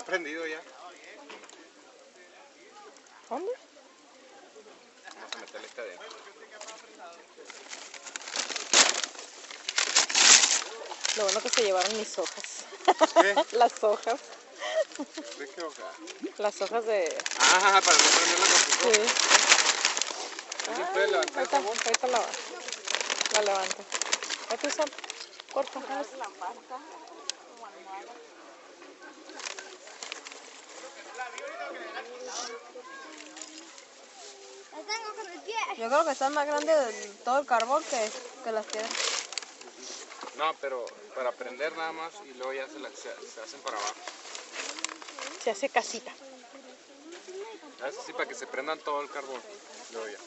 prendido ya. ¿Dónde? Vamos a meterle este adentro. Lo bueno que se llevaron mis hojas. ¿Qué? Las hojas. ¿De qué hoja? Las hojas de... Ah, para no prenderla con su Sí. ¿Sí puedes levantar esa voz? Ahorita la levanto. Aquí son. Corta. Yo creo que están más grandes todo el carbón que las piedras. No, pero para prender nada más y luego ya se hacen para abajo. Se hace casita. Eso sí, para que se prendan todo el carbón. Luego ya.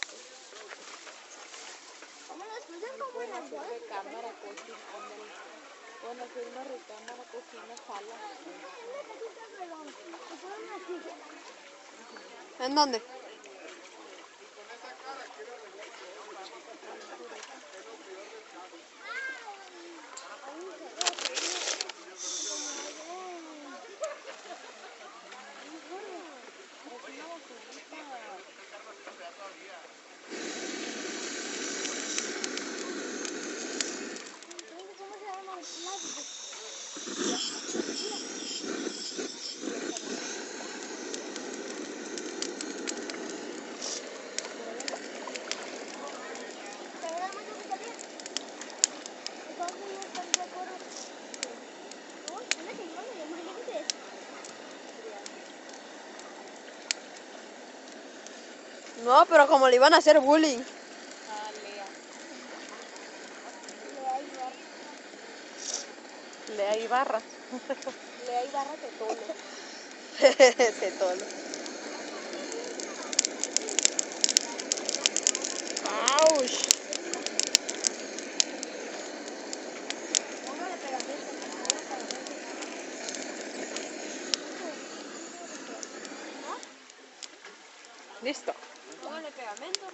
Pueden hacer recámara, cocina, ándale. Pueden hacer una recámara, cocina, sala. ¿En dónde? No, pero como le iban a hacer bullying. Ah, Lea. Lea Ibarra. Lea Ibarra Tetolo. Tetolo. ¡Auch! Póngale pegamento. Listo. Póngale pegamento.